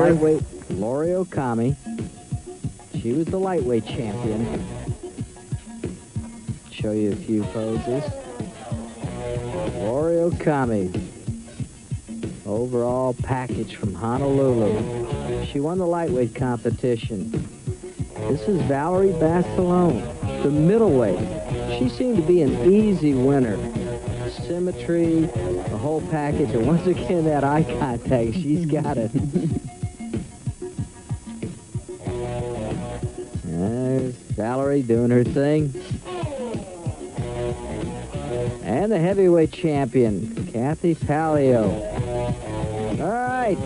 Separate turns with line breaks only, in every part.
lightweight, Lori Okami. She was the lightweight champion. Show you a few poses. Lori Okami. Overall package from Honolulu. She won the lightweight competition. This is Valerie Basilone, the middleweight. She seemed to be an easy winner. Symmetry, the whole package, and once again that eye contact, she's got it. There's Valerie doing her thing. And the heavyweight champion, Kathy Palio. All right,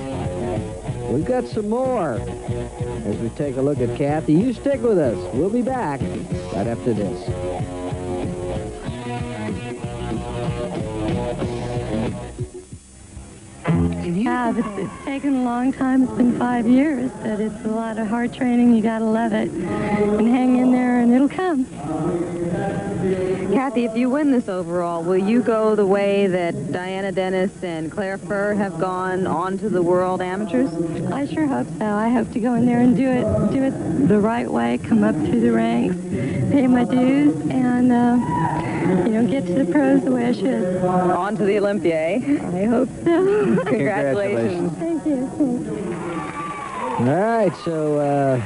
we've got some more as we take a look at Kathy. You stick with us. We'll be back right after this.
It's taken a long time. It's been 5 years, but it's a lot of hard training. You gotta love it. And hang in there, and it'll come.
Kathy, if you win this overall, will you go the way that Diana Dennis and Claire Furr have gone on to the World Amateurs?
I sure hope so. I hope to go in there and do it the right way, come up through the ranks, pay my dues, and get to the pros the way I should.
On to the Olympia, eh?
I hope so.
Congratulations.
Thank you.
All right, so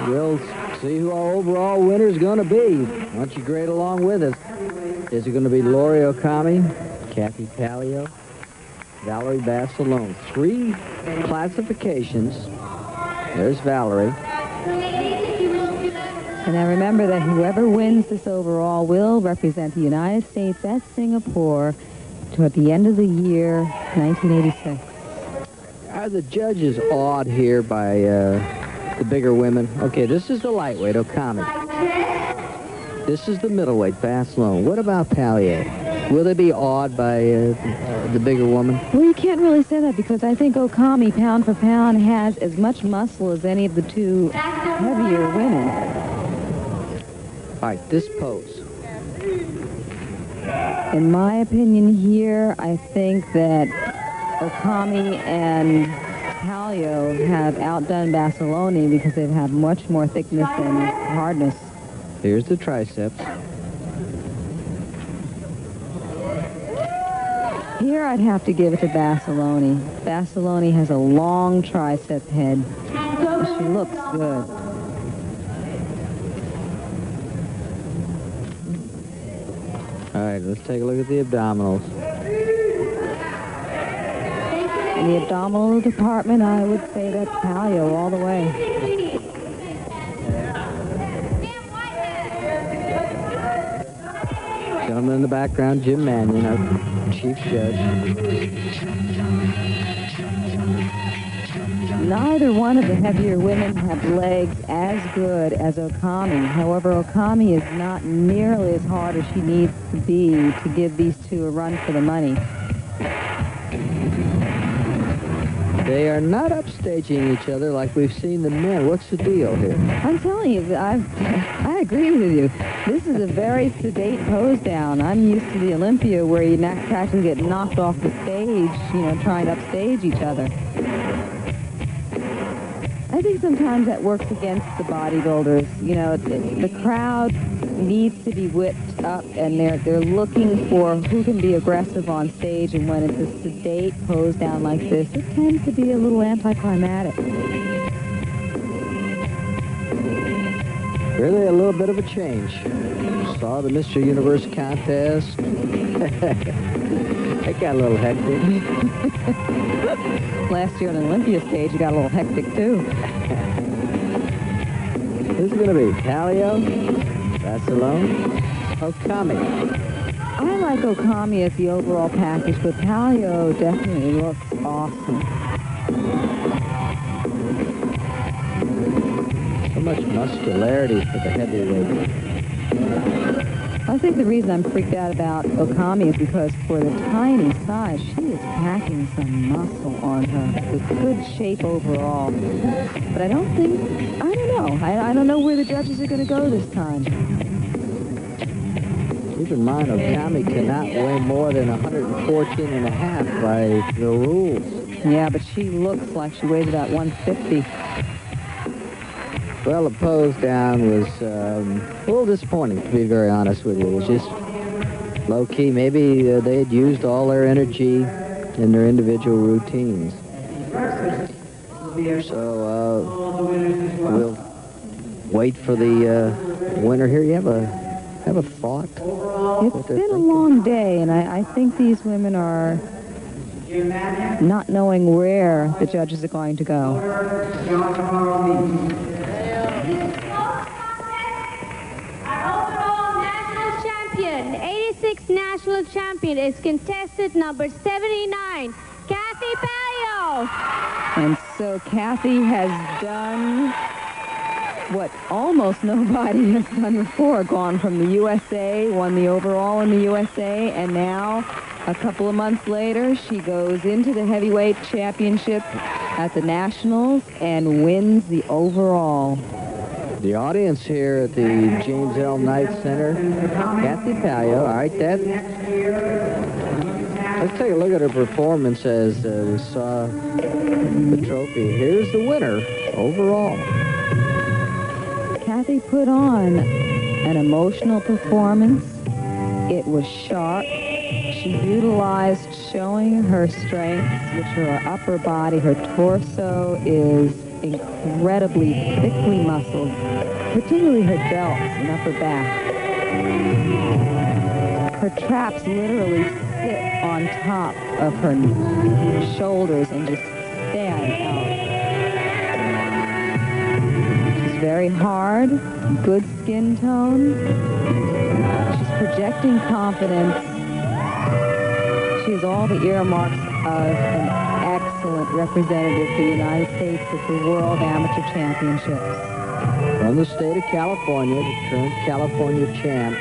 we'll see who our overall winner is going to be. Why don't you grade along with us? Is it going to be Lori Okami, Kathy Palio, Valerie Basilone? 3 classifications. There's Valerie.
And now remember that whoever wins this overall will represent the United States at Singapore toward the end of the year 1986.
Are the judges awed here by the bigger women? Okay, this is the lightweight, Okami. This is the middleweight, Basilone. What about Pallier? Will they be awed by the bigger woman?
Well, you can't really say that because I think Okami, pound for pound, has as much muscle as any of the 2 heavier women.
All right, this pose.
In my opinion here, I think that Okami and Palio have outdone Basilone because they have much more thickness and hardness.
Here's the triceps.
Here I'd have to give it to Basilone. Basilone has a long tricep head. She looks good.
All right, let's take a look at the abdominals.
In the abdominal department, I would say that's Palio all the way.
Gentleman in the background, Jim Mannion, our chief judge.
Neither one of the heavier women have legs as good as Okami. However, Okami is not nearly as hard as she needs to be to give these 2 a run for the money.
They are not upstaging each other like we've seen the men. What's the deal here?
I'm telling you, I agree with you. This is a very sedate pose down. I'm used to the Olympia where you practically get knocked off the stage, trying to upstage each other. I think sometimes that works against the bodybuilders. The crowd needs to be whipped up, and they're looking for who can be aggressive on stage, and when it's a sedate pose down like this, it tends to be a little anticlimactic.
Really a little bit of a change. Saw the Mr. Universe contest. It got a little hectic.
Last year on the Olympia stage, it got a little hectic, too.
This is going to be Palio, Basilone, Okami.
I like Okami as the overall package, but Palio definitely looks awesome.
So much muscularity for the heavyweight.
I think the reason I'm freaked out about Okami is because for the tiny size, she is packing some muscle on her. With good shape overall. But I don't know. I don't know where the judges are going to go this time.
Keep in mind, Okami cannot weigh more than 114 and a half by the rules.
Yeah, but she looks like she weighs about 150.
Well, the pose down was a little disappointing, to be very honest with you. It was just low-key. Maybe they had used all their energy in their individual routines. So we'll wait for the winner here. You have a thought?
It's been a long day, and I think these women are not knowing where the judges are going to go.
Champion, 86th national champion is contestant number 79, Kathy Palio.
And so Kathy has done what almost nobody has done before, gone from the USA, won the overall in the USA, and now, a couple of months later, she goes into the heavyweight championship at the Nationals and wins the overall.
The audience here at the James L. Knight Center, Kathy Palio. All right, let's take a look at her performance as we saw the trophy. Here's the winner overall.
Kathy put on an emotional performance. It was sharp. She utilized showing her strengths, which are her upper body. Her torso is incredibly thickly muscled, particularly her delts and upper back. Her traps literally sit on top of her shoulders and just stand out. She's very hard, good skin tone. She's projecting confidence. She has all the earmarks of an excellent representative for the United States at the World Amateur Championships.
From the state of California, the current California champ.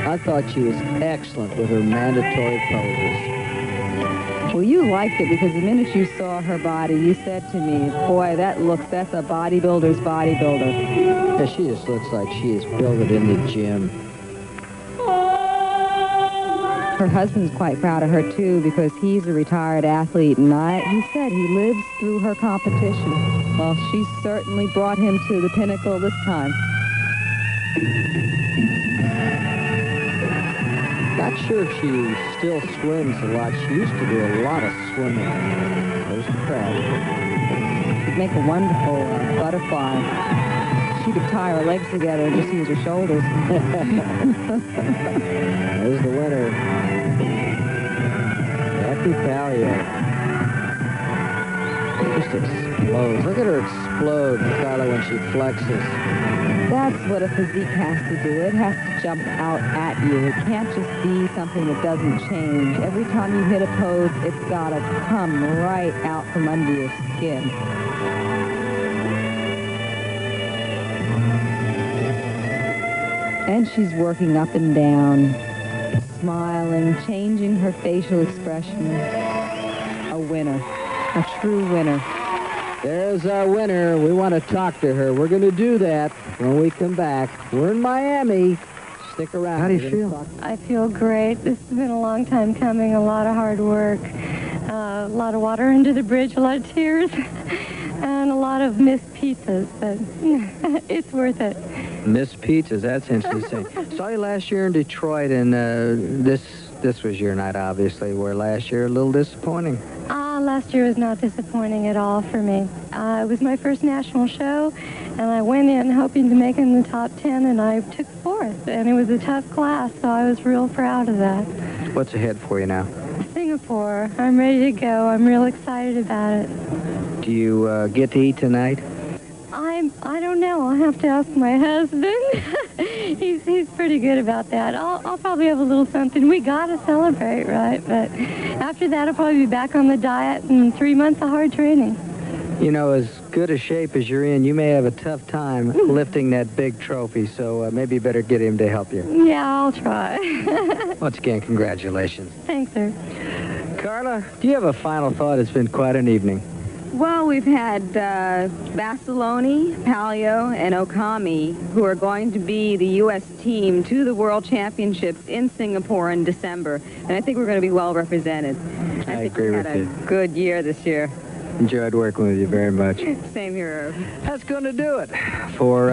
I thought she was excellent with her mandatory poses.
Well, you liked it because the minute you saw her body, you said to me, boy, that's a bodybuilder's bodybuilder.
Yeah, she just looks like she is built it in the gym.
Her husband's quite proud of her, too, because he's a retired athlete, and he said he lives through her competition. Well, she certainly brought him to the pinnacle this time.
Not sure if she still swims a lot. She used to do a lot of swimming. There's the crowd.
She'd make a wonderful butterfly. She could tie her legs together and just use her shoulders.
There's the winner. Kathy Palio. Just explodes. Look at her explode, Carla, when she flexes.
That's what a physique has to do. It has to jump out at you. It can't just be something that doesn't change. Every time you hit a pose, it's got to come right out from under your skin. And she's working up and down, smiling, changing her facial expression. A winner, a true winner.
There's our winner. We want to talk to her. We're going to do that when we come back. We're in Miami. Stick around. How do you feel?
I feel great. This has been a long time coming, a lot of hard work, a lot of water under the bridge, a lot of tears, and a lot of missed pizzas, but it's worth it.
Miss Pizzas, that's interesting. Saw you last year in Detroit, and this was your night, obviously, where last year a little disappointing.
Last year was not disappointing at all for me. It was my first national show, and I went in hoping to make it in the top 10, and I took fourth, and it was a tough class, so I was real proud of that.
What's ahead for you now?
Singapore. I'm ready to go. I'm real excited about it.
Do you get to eat tonight?
I don't know. I'll have to ask my husband. He's pretty good about that. I'll probably have a little something. We got to celebrate, right? But after that, I'll probably be back on the diet and 3 months of hard training.
You know, as good a shape as you're in, you may have a tough time lifting that big trophy, so maybe you better get him to help you.
Yeah, I'll try.
Once again, congratulations.
Thanks, sir.
Carla, do you have a final thought? It's been quite an evening.
Well,
Well, we've had Basiloni, Palio, and Okami, who are going to be the U.S. team to the World Championships in Singapore in December. And I think we're going to be well represented.
I
think
agree
we
with
had
you.
a good year this year.
Enjoyed working with you very much.
Same here, Irv.
That's going to do it for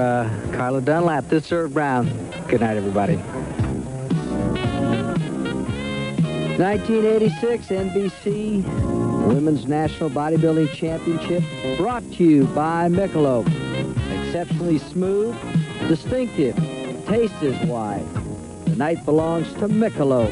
Carla Dunlap. This is Irv Brown. Good night, everybody. 1986 NBC Women's National Bodybuilding Championship brought to you by Michelob. Exceptionally smooth, distinctive, taste is why. The night belongs to Michelob.